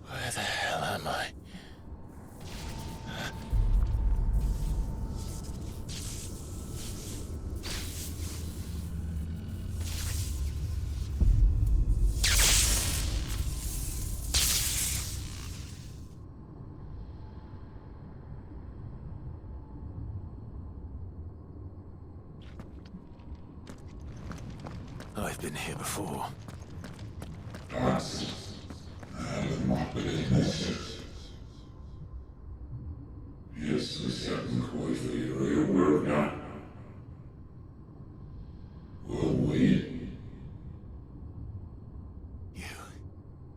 Where the hell am I? I've been here before.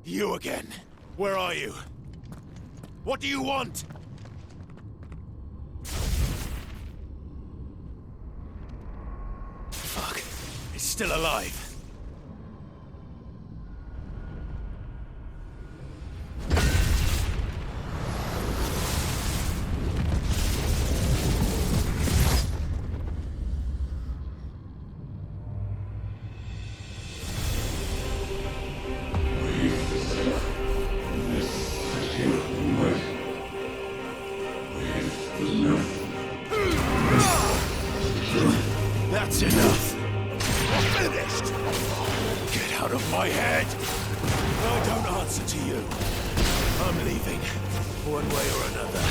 You again. Where are you? What do you want? Fuck. It's still alive. That's enough. I'm finished. Get out of my head. I don't answer to you. I'm leaving, one way or another.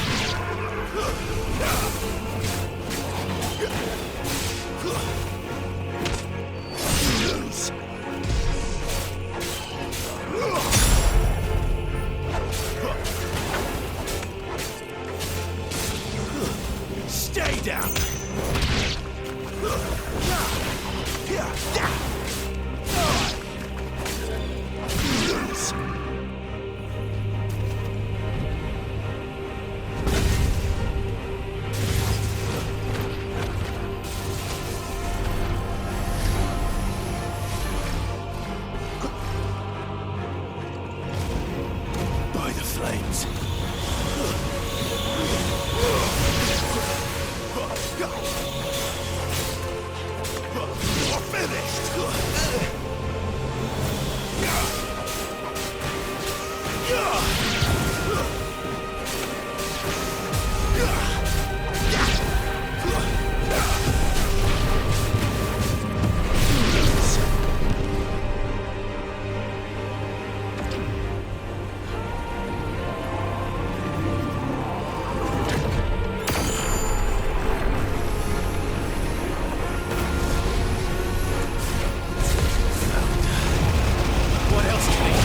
Lose. Stay down. Lose. By the flames. You're finished! What else can I do?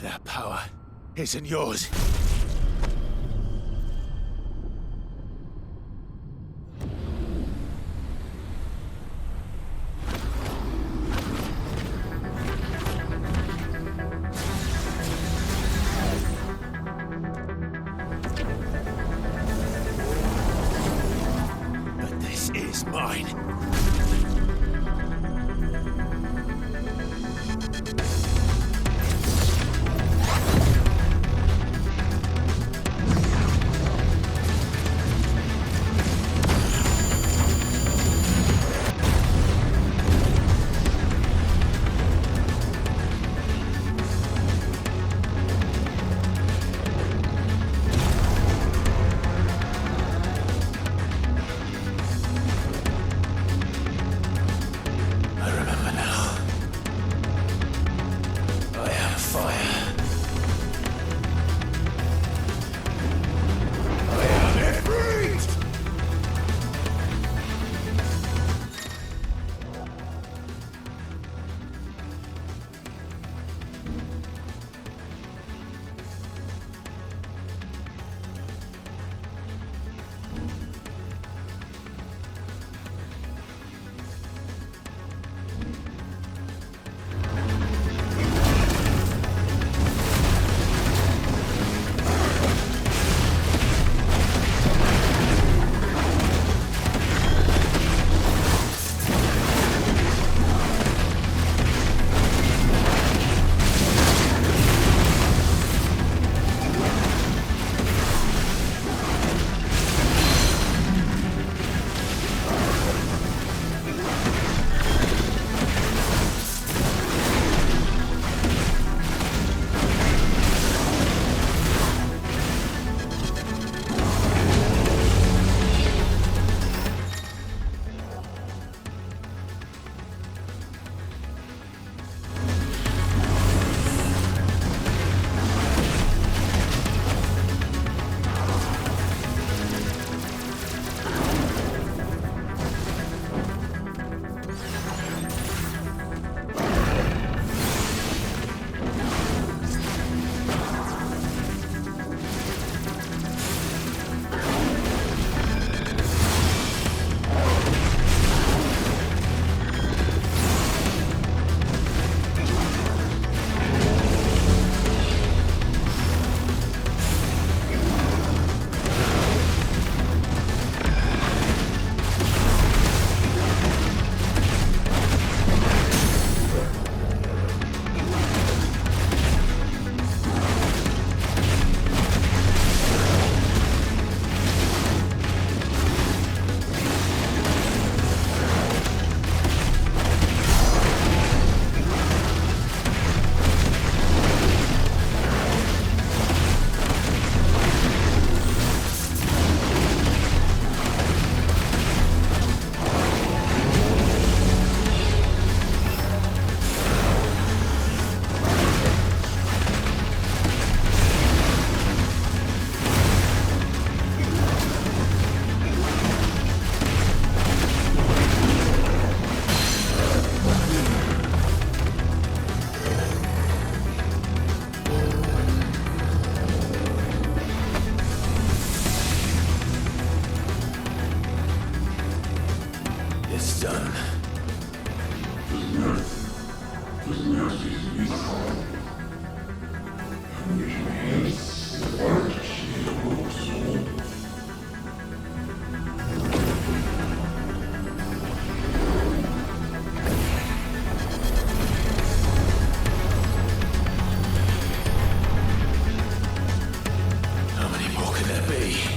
That power isn't yours. How many more could there be?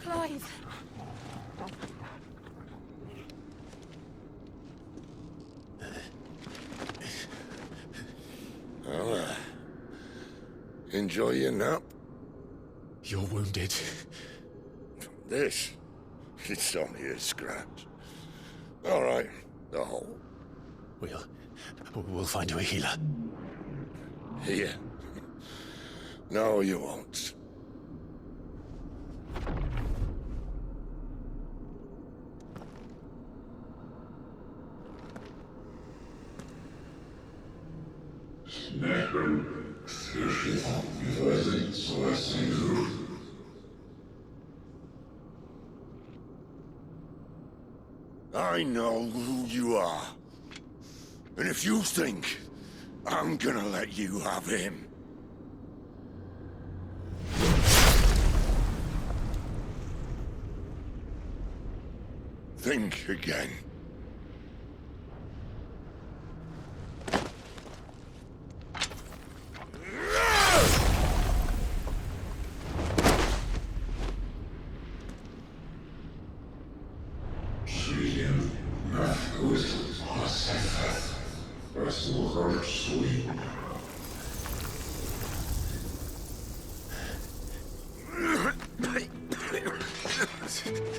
Clive. Well, enjoy your nap. You're wounded. This, it's only a scratch. All right, the hole. We'll find you a healer. Here. No, you won't. I know who you are. And if you think I'm gonna let you have him... think again.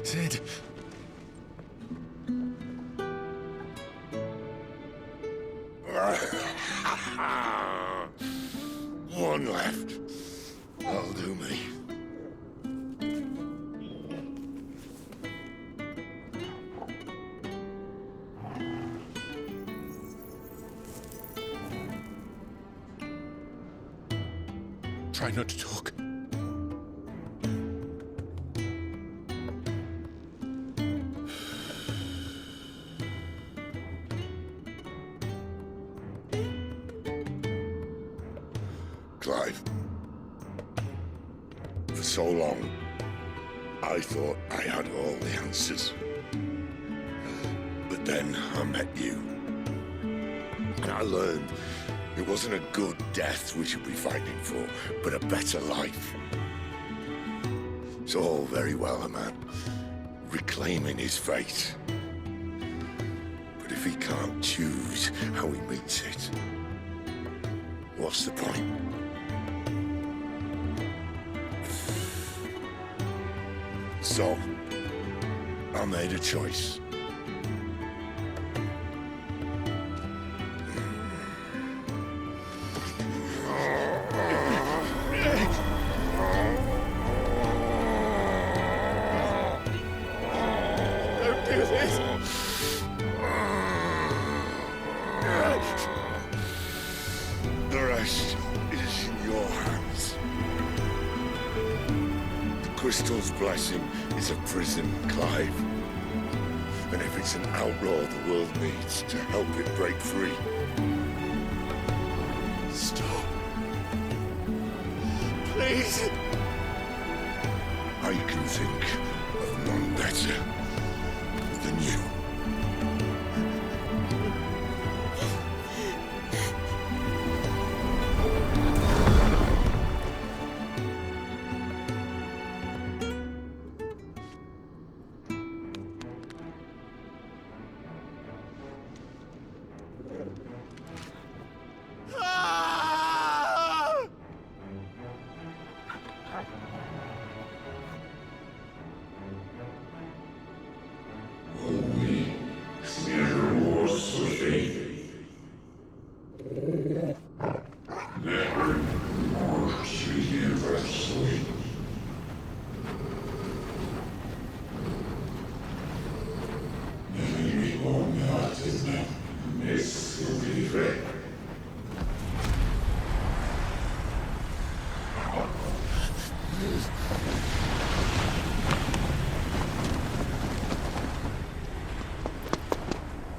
Sid. One left. That'll do me. Try not to talk. Clive, for so long, I thought I had all the answers. But then I met you. And I learned it wasn't a good death we should be fighting for, but a better life. It's all very well, a man reclaiming his fate. But if he can't choose how he meets it, what's the point? So, I made a choice. Don't do this! The rest is in your hands. The crystal's blessing is a prison, Clive. And if it's an outlaw the world needs to help it break free. Stop. Please. I can think of none better than you.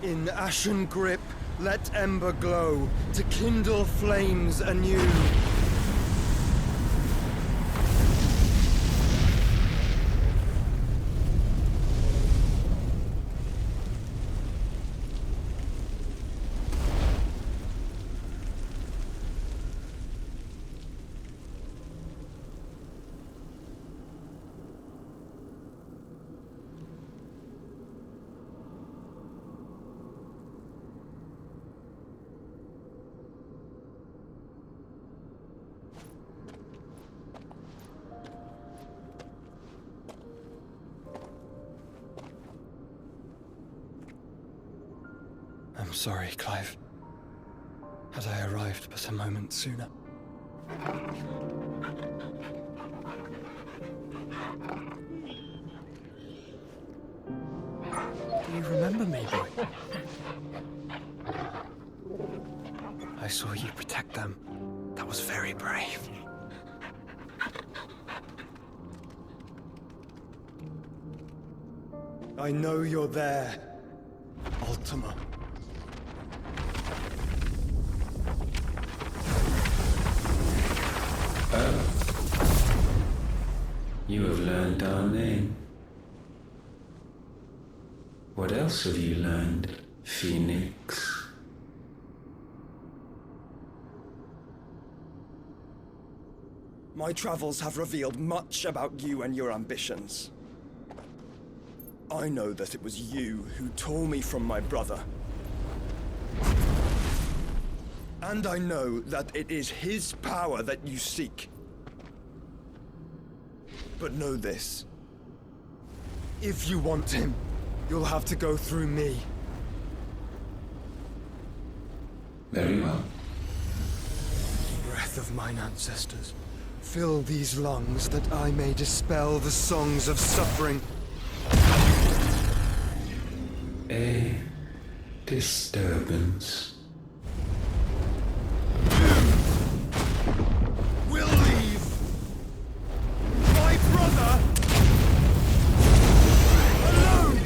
In ashen grip, let ember glow to kindle flames anew. I'm sorry, Clive. Had I arrived but a moment sooner. Do you remember me, boy? I saw you protect them. That was very brave. I know you're there, Ultima. You have learned our name. What else have you learned, Phoenix? My travels have revealed much about you and your ambitions. I know that it was you who tore me from my brother. And I know that it is his power that you seek. But know this. If you want him, you'll have to go through me. Very well. Breath of mine ancestors, fill these lungs that I may dispel the songs of suffering. A disturbance. We'll leave my brother alone!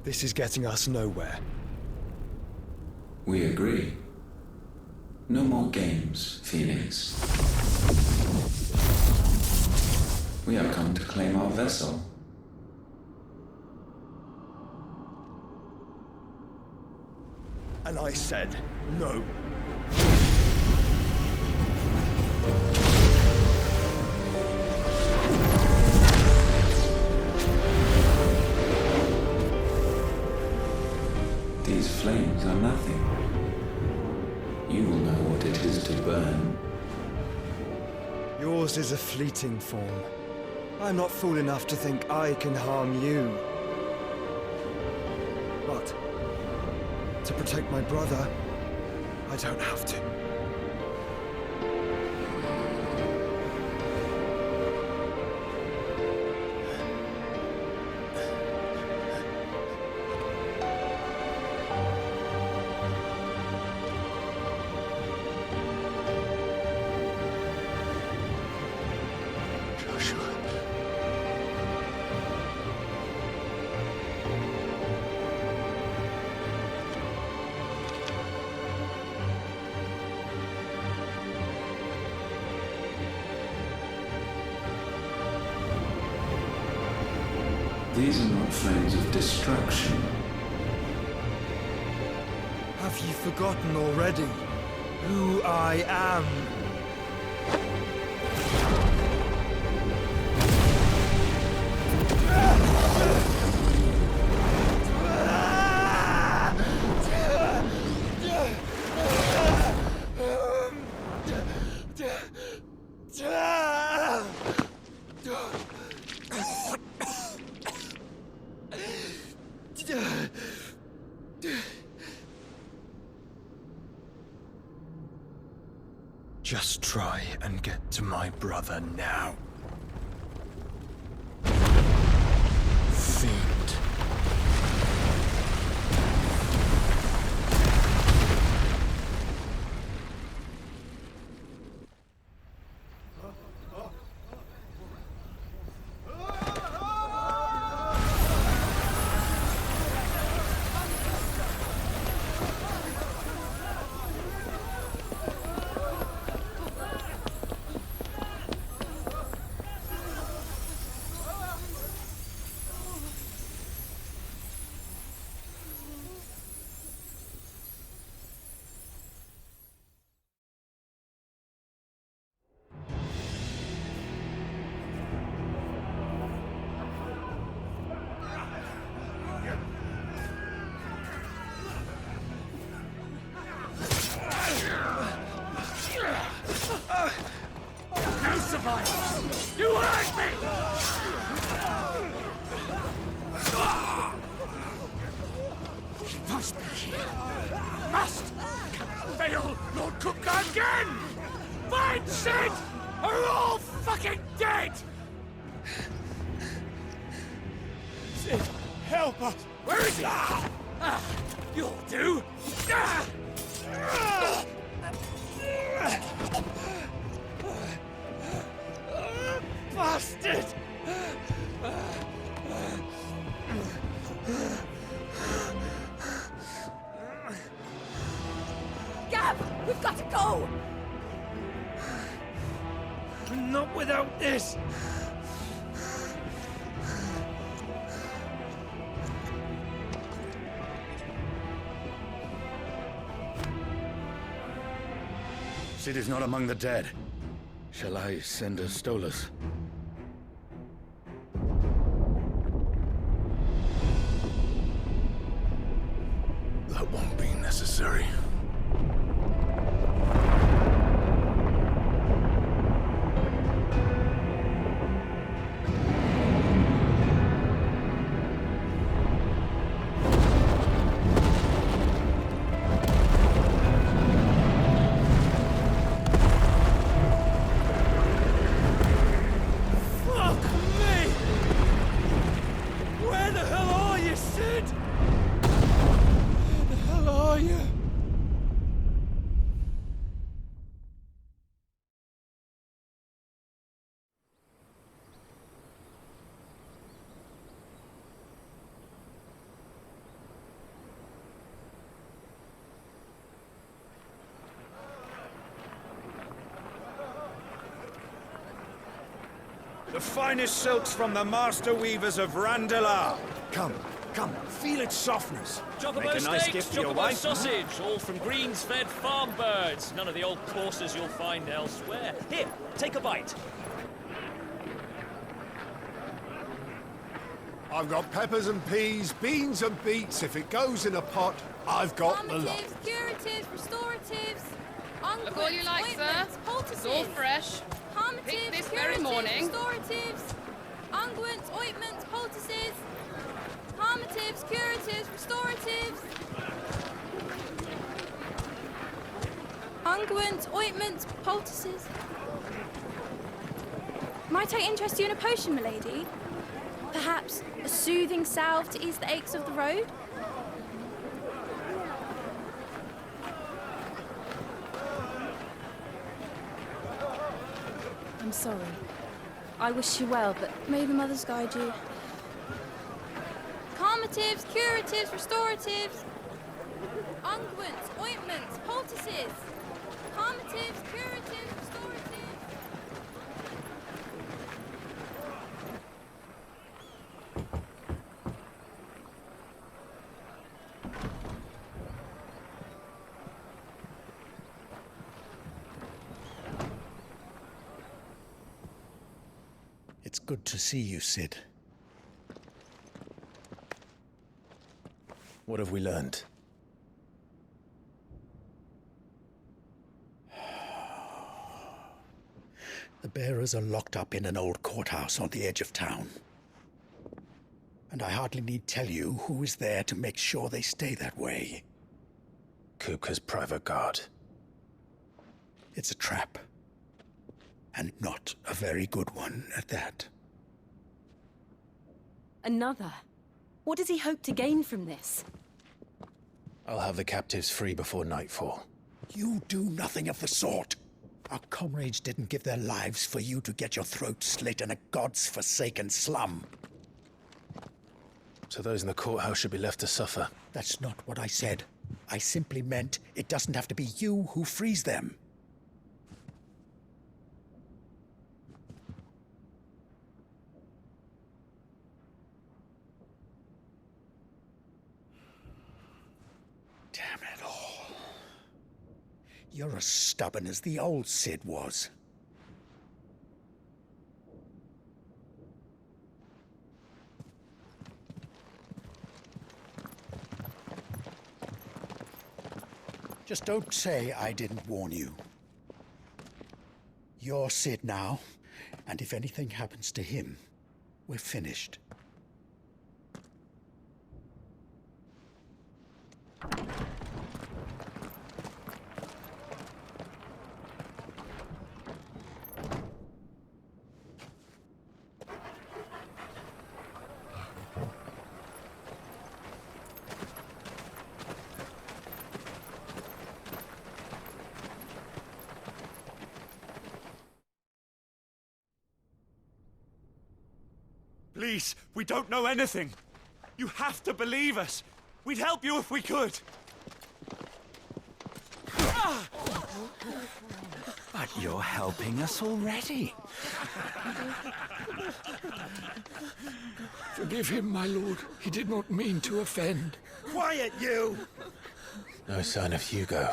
This is getting us nowhere. We agree. No more games, Phoenix. We have come to claim our vessel. And I said no. These flames are nothing. You will know what it is to burn. Yours is a fleeting form. I'm not fool enough to think I can harm you. But to protect my brother, I don't have to. These are not flames of destruction. Have you forgotten already who I am? Just try and get to my brother now. Fiend. No survivors! You hurt me! He must be here. Must! Cannot fail Lord Cook again! Find Sid! Are all fucking dead! Sid, help us! Where is he? You'll do! Bastard! Gab, we've got to go! Not without this! Sid is not among the dead. Shall I send a Stolas? That won't be necessary. Fuck me! Where the hell are you, Sid? Where the hell are you? The finest silks from the master weavers of Randalar. Come, feel its softness. Chocobo Make a nice steaks, gift for your chocobo wife. sausage, all from greens-fed farm birds. None of the old courses you'll find elsewhere. Here, take a bite. I've got peppers and peas, beans and beets. If it goes in a pot, I've got the lot. Calmatives, curatives, restoratives, Look all you like, sir. It's all fresh. Picked this very morning. Restoratives, unguents, ointments, poultices, calmatives, curatives, restoratives, unguents, ointments, poultices. Might I interest you in a potion, milady? Perhaps a soothing salve to ease the aches of the road? I'm sorry. I wish you well, but may the mothers guide you. Calmatives, curatives, restoratives, unguents, ointments, poultices. Calmatives, curatives, restoratives. It's good to see you, Sid. What have we learned? The bearers are locked up in an old courthouse on the edge of town. And I hardly need tell you who is there to make sure they stay that way. Kupka's private guard. It's a trap. And not a very good one at that. Another? What does he hope to gain from this? I'll have the captives free before nightfall. You do nothing of the sort. Our comrades didn't give their lives for you to get your throat slit in a god's-forsaken slum. So those in the courthouse should be left to suffer. That's not what I said. I simply meant it doesn't have to be you who frees them. Damn it all. You're as stubborn as the old Sid was. Just don't say I didn't warn you. You're Sid now, and if anything happens to him, we're finished. Please, we don't know anything. You have to believe us. We'd help you if we could. But you're helping us already. Forgive him, my lord. He did not mean to offend. Quiet, you! No sign of Hugo.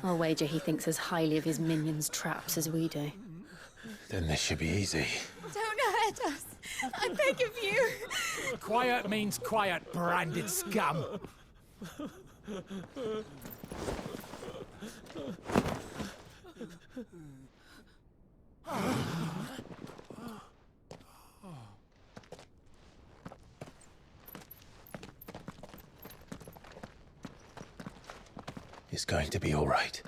I'll wager he thinks as highly of his minions' traps as we do. Then this should be easy. Don't hurt us. I beg of you. Quiet means quiet, branded scum. It's going to be all right.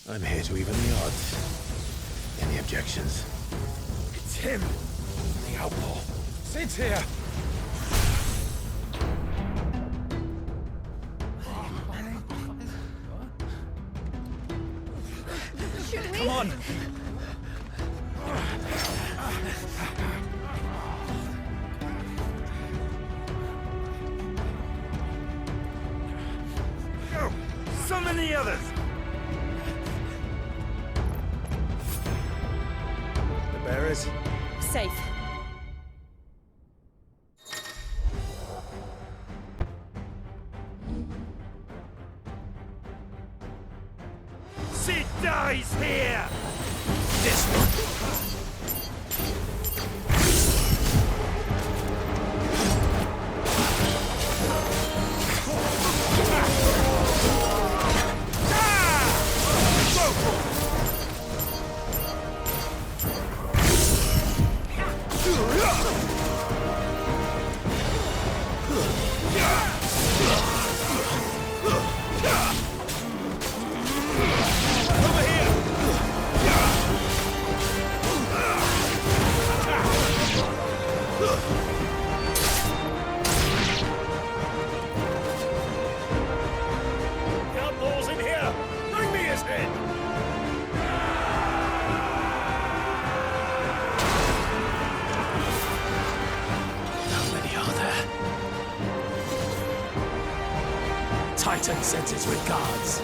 I'm here to even the odds. Any objections? It's him, the outlaw. Sid's here. Should we? Come on. Go! Summon the others! The bearers? Safe. Sid dies here! This one. Titan sends his regards.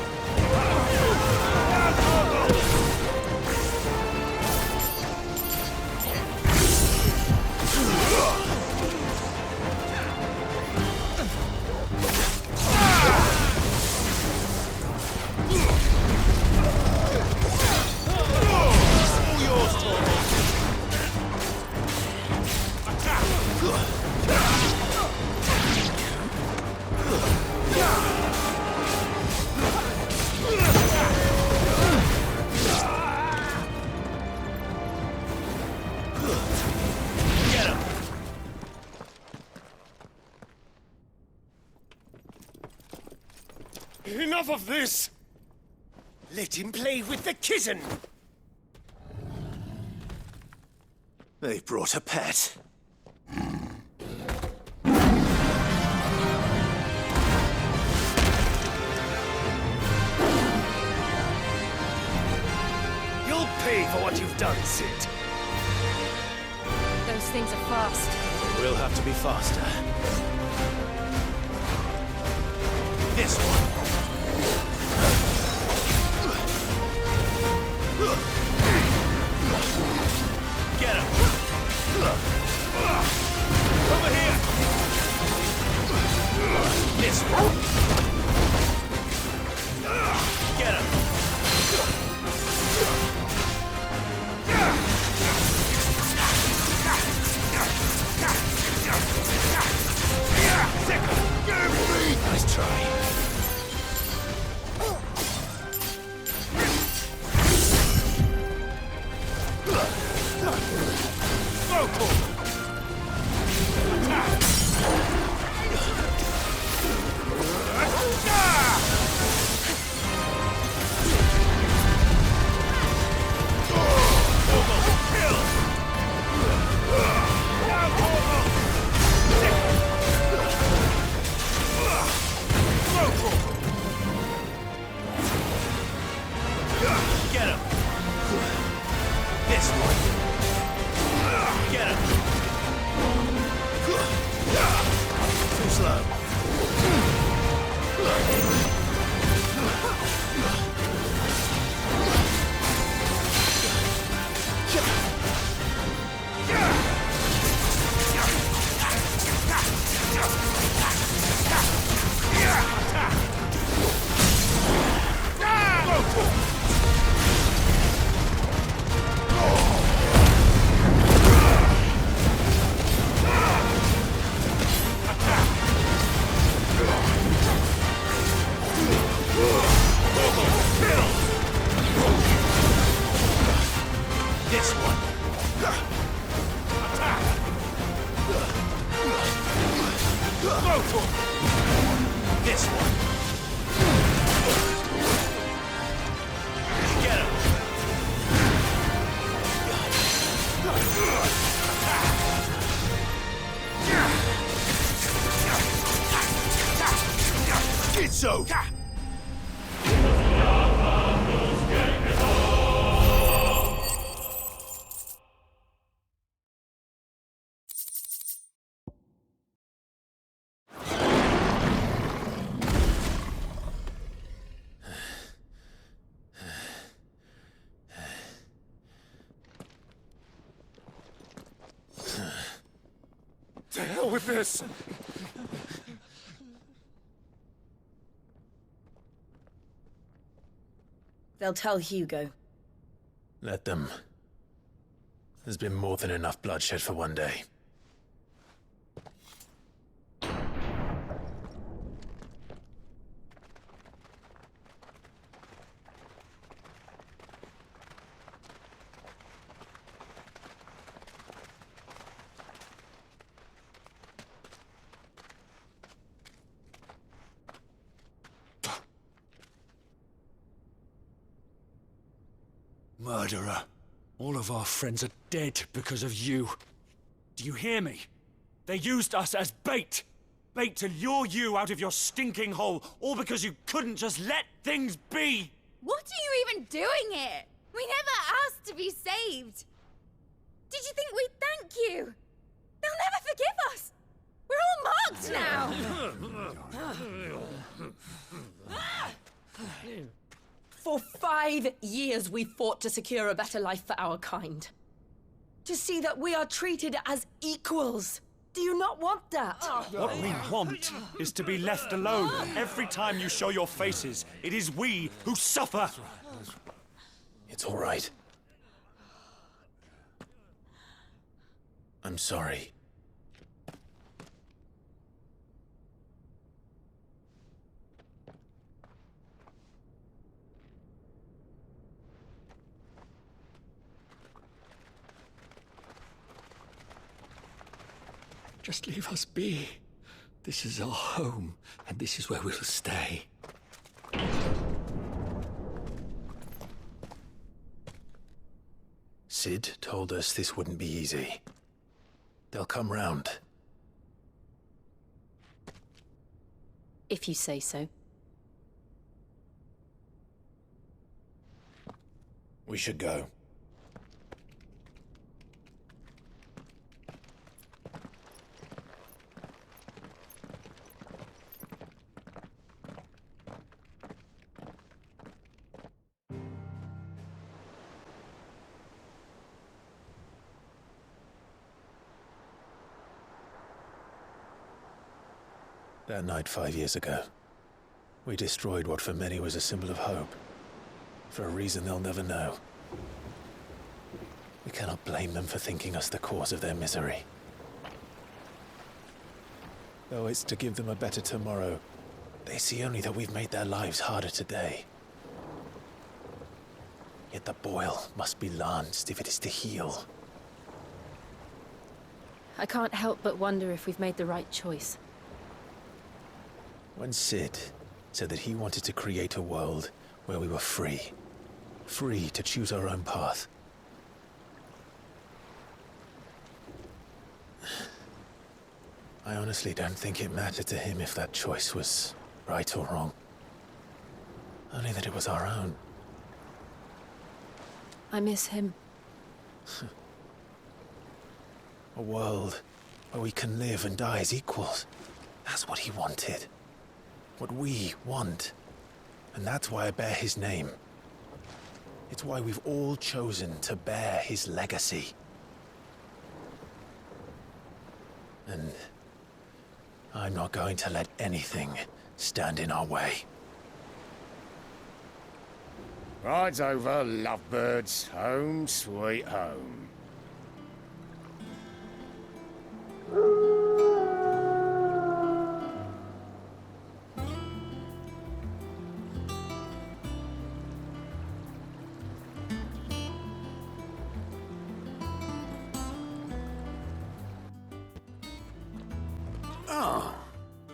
Enough of this! Let him play with the kitten! They brought a pet. You'll pay for what you've done, Sid. Those things are fast. We'll have to be faster. This one. Get him. Over here. This one. Get him. Nice try. Vocal! Attack! Get him! This one! Get him! Too slow. This one. Attack. This one. Get him. Get so. To hell with this! They'll tell Hugo. Let them. There's been more than enough bloodshed for one day. Murderer. All of our friends are dead because of you. Do you hear me? They used us as bait. Bait to lure you out of your stinking hole, all because you couldn't just let things be. What are you even doing here? We never asked to be saved. Did you think we'd thank you? They'll never forgive us. We're all marked now. For 5 years we fought to secure a better life for our kind. To see that we are treated as equals. Do you not want that? What we want is to be left alone. Every time you show your faces, it is we who suffer. It's all right. I'm sorry. Just leave us be. This is our home, and this is where we'll stay. Sid told us this wouldn't be easy. They'll come round. If you say so. We should go. That night 5 years ago, we destroyed what for many was a symbol of hope. For a reason they'll never know. We cannot blame them for thinking us the cause of their misery. Though it's to give them a better tomorrow, They see only that we've made their lives harder today. Yet the boil must be lanced if it is to heal. I can't help but wonder if we've made the right choice. When Sid said that he wanted to create a world where we were free to choose our own path, I honestly don't think it mattered to him if that choice was right or wrong. Only that it was our own. I miss him. A world where we can live and die as equals. That's what he wanted. What we want. And that's why I bear his name. It's why we've all chosen to bear his legacy. And I'm not going to let anything stand in our way. Rides over, lovebirds. Home, sweet home.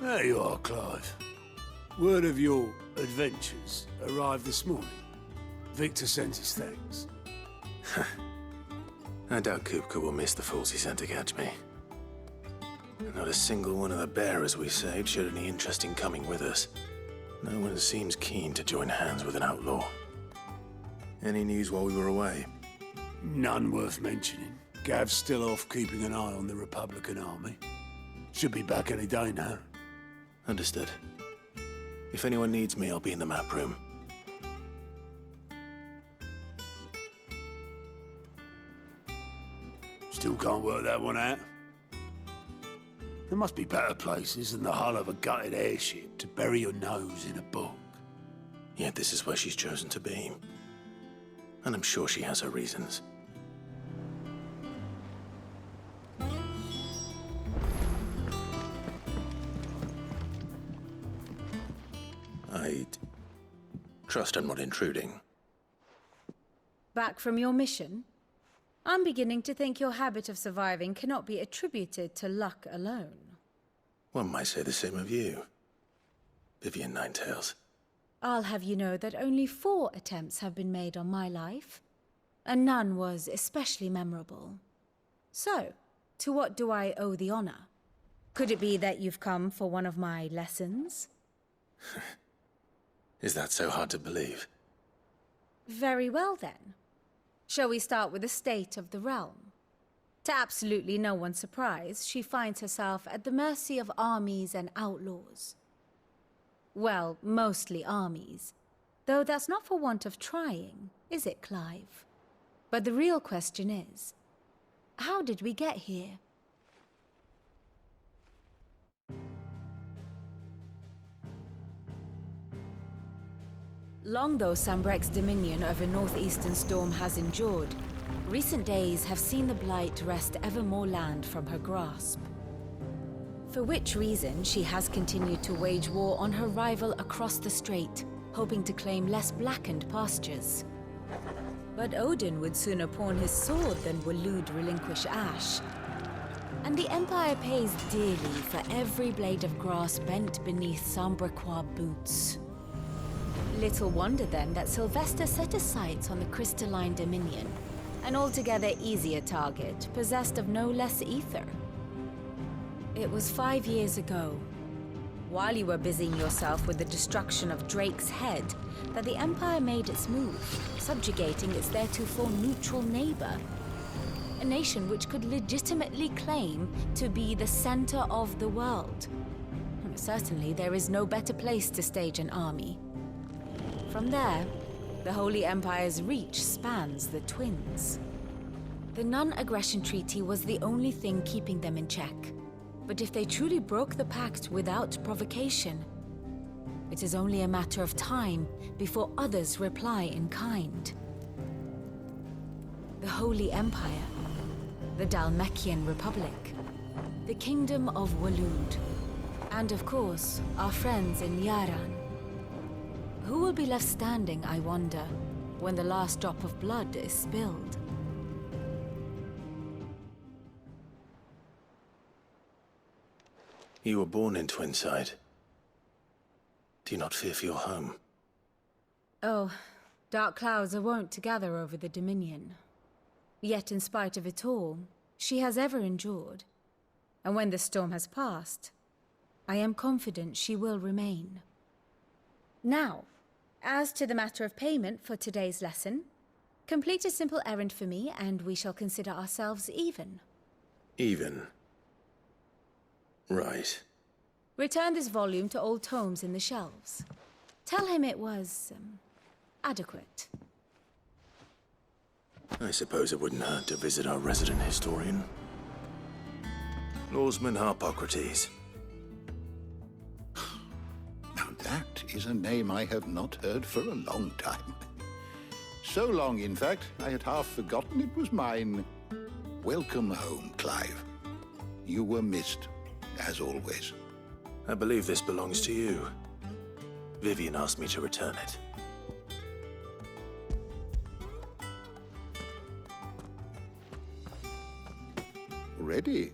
There you are, Clive. Word of your adventures arrived this morning. Victor sends his thanks. I doubt Kupka will miss the fools he sent to catch me. Not a single one of the bearers we saved showed any interest in coming with us. No one seems keen to join hands with an outlaw. Any news while we were away? None worth mentioning. Gav's still off keeping an eye on the Republican army. Should be back any day now. Understood. If anyone needs me, I'll be in the map room. Still can't work that one out. There must be better places than the hull of a gutted airship to bury your nose in a book. Yet this is where she's chosen to be. And I'm sure she has her reasons. I'd trust I'm not intruding. Back from your mission? I'm beginning to think your habit of surviving cannot be attributed to luck alone. One might say the same of you, Vivian Ninetails. I'll have you know that only 4 attempts have been made on my life, and none was especially memorable. So, to what do I owe the honor? Could it be that you've come for one of my lessons? Is that so hard to believe? Very well then. Shall we start with the state of the realm? To absolutely no one's surprise, she finds herself at the mercy of armies and outlaws. Well, mostly armies. Though that's not for want of trying, is it, Clive? But the real question is, how did we get here? Long though Sambrek's dominion over northeastern Storm has endured, recent days have seen the Blight wrest ever more land from her grasp. For which reason she has continued to wage war on her rival across the strait, hoping to claim less blackened pastures. But Odin would sooner pawn his sword than Waloed relinquish Ash. And the Empire pays dearly for every blade of grass bent beneath Sambrequois boots. Little wonder then that Sylvester set his sights on the crystalline dominion, an altogether easier target, possessed of no less ether. It was 5 years ago, while you were busying yourself with the destruction of Drake's head, that the Empire made its move, subjugating its theretofore neutral neighbor, a nation which could legitimately claim to be the center of the world. Certainly, there is no better place to stage an army. From there, the Holy Empire's reach spans the Twins. The non-aggression treaty was the only thing keeping them in check. But if they truly broke the pact without provocation, it is only a matter of time before others reply in kind. The Holy Empire, the Dhalmekian Republic, the Kingdom of Waloed, And of course, our friends in Yaran. Who will be left standing, I wonder, when the last drop of blood is spilled? You were born in Twinside. Do you not fear for your home? Oh, dark clouds are wont to gather over the Dominion. Yet in spite of it all, she has ever endured. And when the storm has passed, I am confident she will remain. Now, as to the matter of payment for today's lesson, complete a simple errand for me and we shall consider ourselves even. Even? Right. Return this volume to old tomes in the shelves. Tell him it was, adequate. I suppose it wouldn't hurt to visit our resident historian. Lawsman Harpocrates. Now that is a name I have not heard for a long time. So long, in fact, I had half forgotten it was mine. Welcome home, Clive. You were missed, as always. I believe this belongs to you. Vivian asked me to return it. Ready?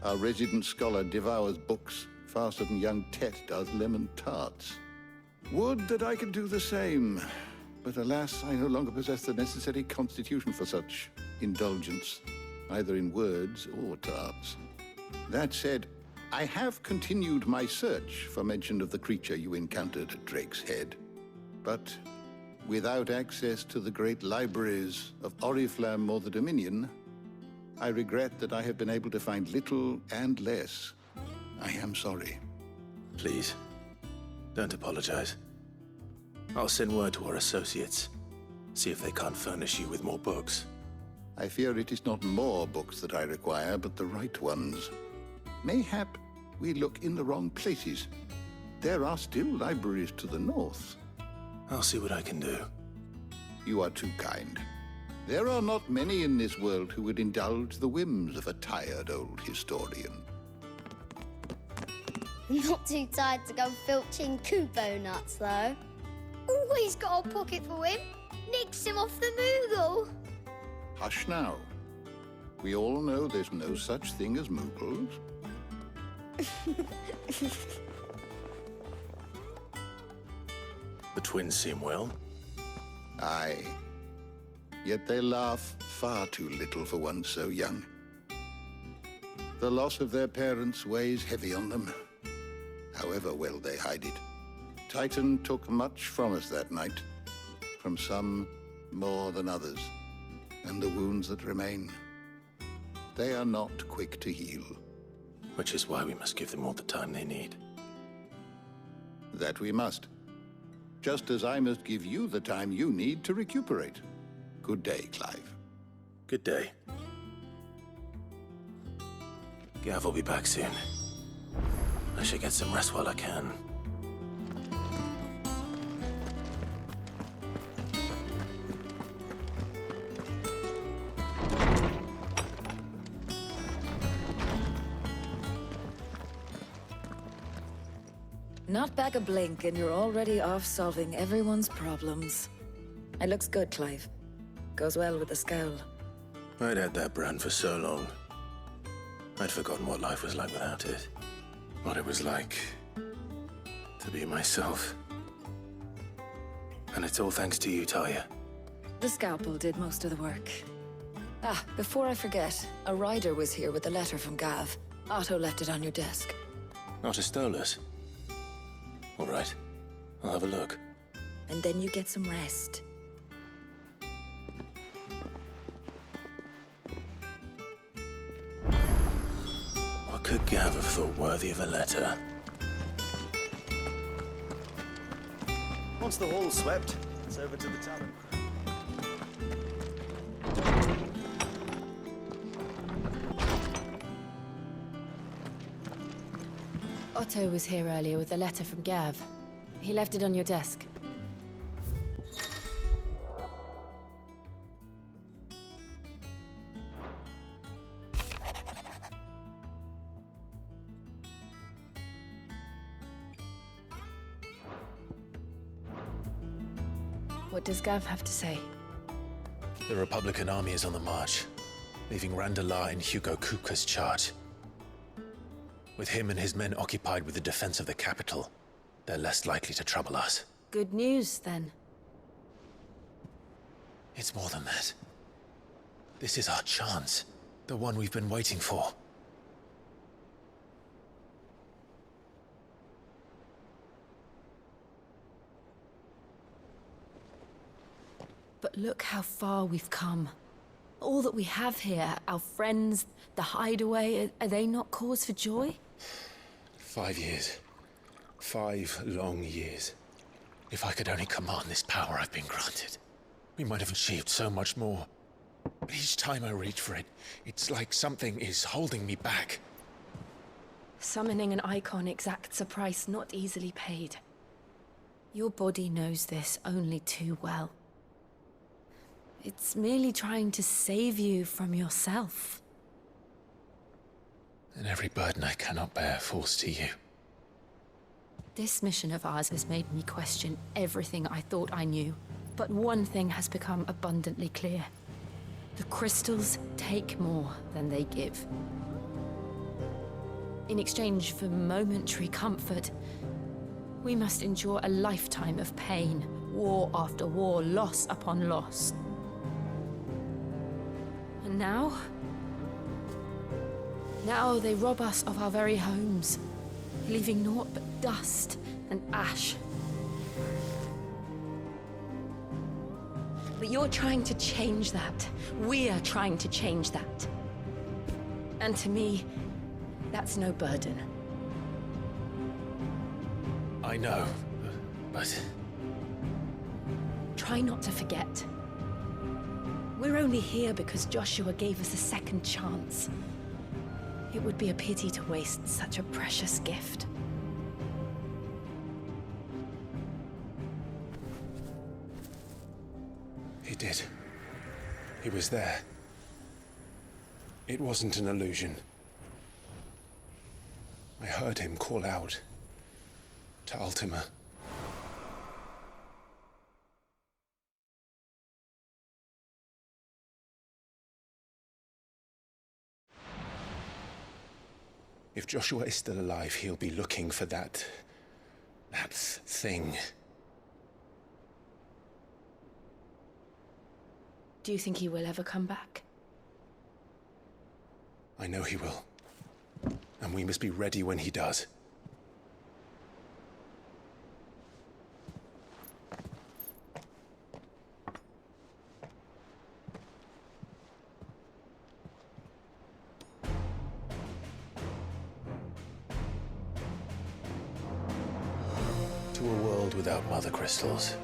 Our resident scholar devours books faster than young Tet does lemon tarts. Would that I could do the same. But alas, I no longer possess the necessary constitution for such indulgence, either in words or tarts. That said, I have continued my search for mention of the creature you encountered at Drake's Head. But without access to the great libraries of Oriflamme or the Dominion, I regret that I have been able to find little and less. I am sorry. Please, don't apologize. I'll send word to our associates. See if they can't furnish you with more books. I fear it is not more books that I require, but the right ones. Mayhap we look in the wrong places. There are still libraries to the north. I'll see what I can do. You are too kind. There are not many in this world who would indulge the whims of a tired old historian. Not too tired to go filching Kubo nuts, though. Always got a pocket for him. Nicks him off the Moogle. Hush now. We all know there's no such thing as Moogles. The twins seem well. Aye. Yet they laugh far too little for one so young. The loss of their parents weighs heavy on them, however well they hide it. Titan took much from us that night, from some more than others, and the wounds that remain, they are not quick to heal. Which is why we must give them all the time they need. That we must. Just as I must give you the time you need to recuperate. Good day, Clive. Good day. Gav will be back soon. I should get some rest while I can. Not back a blink and you're already off solving everyone's problems. It looks good, Clive. Goes well with the scowl. I'd had that brand for so long. I'd forgotten what life was like without it. What it was like to be myself. And it's all thanks to you, Talia. The scalpel did most of the work. Ah, before I forget, a rider was here with a letter from Gav. Otto left it on your desk. Not a Stolas. All right, I'll have a look. And then you get some rest. What could Gav have thought worthy of a letter? Once the hall's swept, it's over to the tavern. Otto was here earlier with a letter from Gav. He left it on your desk. What does Gav have to say? The Republican army is on the march, leaving Randala in Hugo Kuka's charge. With him and his men occupied with the defense of the capital, they're less likely to trouble us. Good news, then. It's more than that. This is our chance, the one we've been waiting for. But look how far we've come. All that we have here, our friends, the hideaway, are they not cause for joy? 5 years. 5 long years. If I could only command this power I've been granted, we might have achieved so much more. But each time I reach for it, it's like something is holding me back. Summoning an icon exacts a price not easily paid. Your body knows this only too well. It's merely trying to save you from yourself. And every burden I cannot bear falls to you. This mission of ours has made me question everything I thought I knew. But one thing has become abundantly clear. The crystals take more than they give. In exchange for momentary comfort, we must endure a lifetime of pain, war after war, loss upon loss. And now they rob us of our very homes, leaving naught but dust and ash. But you're trying to change that. We're trying to change that. And to me, that's no burden. I know, but... Try not to forget. We're only here because Joshua gave us a second chance. It would be a pity to waste such a precious gift. He did. He was there. It wasn't an illusion. I heard him call out to Ultima. If Joshua is still alive, he'll be looking for that thing. Do you think he will ever come back? I know he will. And we must be ready when he does. To a world without mother crystals.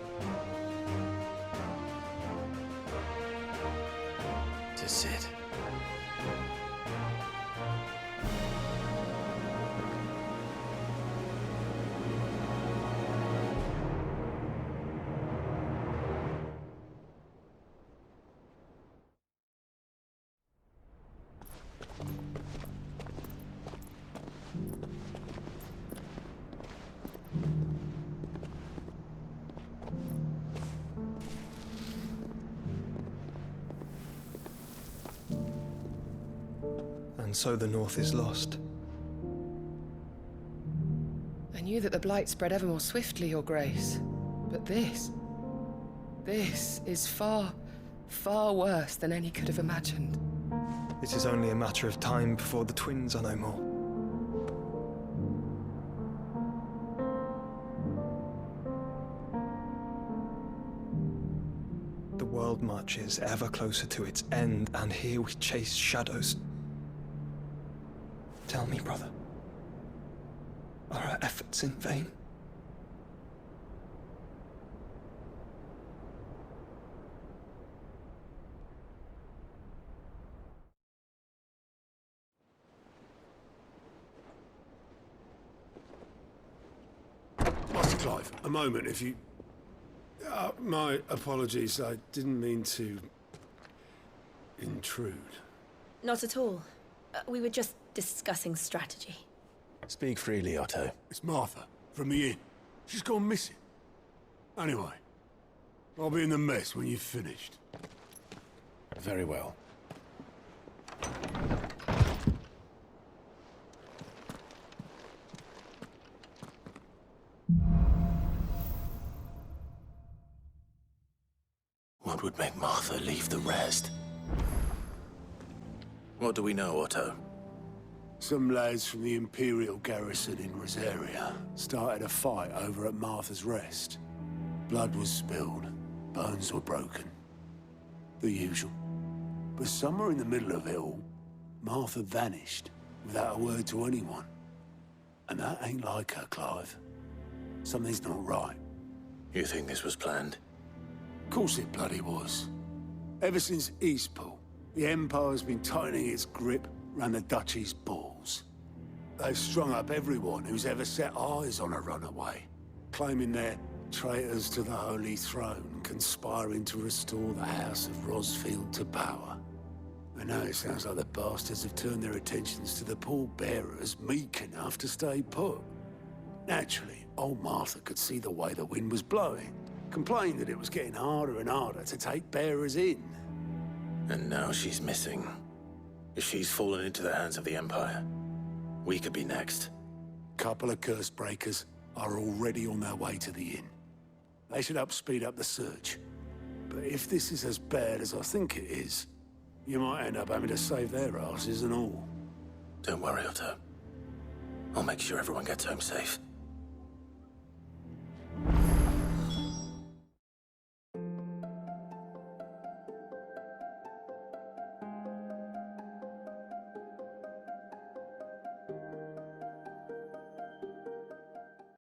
To Sid. And so the North is lost. I knew that the Blight spread ever more swiftly, Your Grace. But this is far, far worse than any could have imagined. It is only a matter of time before the twins are no more. The world marches ever closer to its end, and here we chase shadows. Tell me, brother, are our efforts in vain? Master Clive, a moment, if you... my apologies, I didn't mean to... intrude. Not at all. We were just discussing strategy. Speak freely, Otto. It's Martha, from the inn. She's gone missing. Anyway, I'll be in the mess when you've finished. Very well. What would make Martha leave the rest? What do we know, Otto? Some lads from the Imperial garrison in Rosaria started a fight over at Martha's Rest. Blood was spilled, bones were broken. The usual. But somewhere in the middle of it all, Martha vanished without a word to anyone. And that ain't like her, Clive. Something's not right. You think this was planned? Of course it bloody was. Ever since Eastpool, the Empire's been tightening its grip round the Duchy's balls. They've strung up everyone who's ever set eyes on a runaway, claiming they're traitors to the Holy Throne, conspiring to restore the House of Rosfield to power. And now it sounds like the bastards have turned their attentions to the pallbearers meek enough to stay put. Naturally, old Martha could see the way the wind was blowing, complained that it was getting harder and harder to take bearers in. And now she's missing. If she's fallen into the hands of the Empire, we could be next. Couple of curse breakers are already on their way to the inn. They should speed up the search. But if this is as bad as I think it is, you might end up having to save their asses and all. Don't worry, Otto. I'll make sure everyone gets home safe.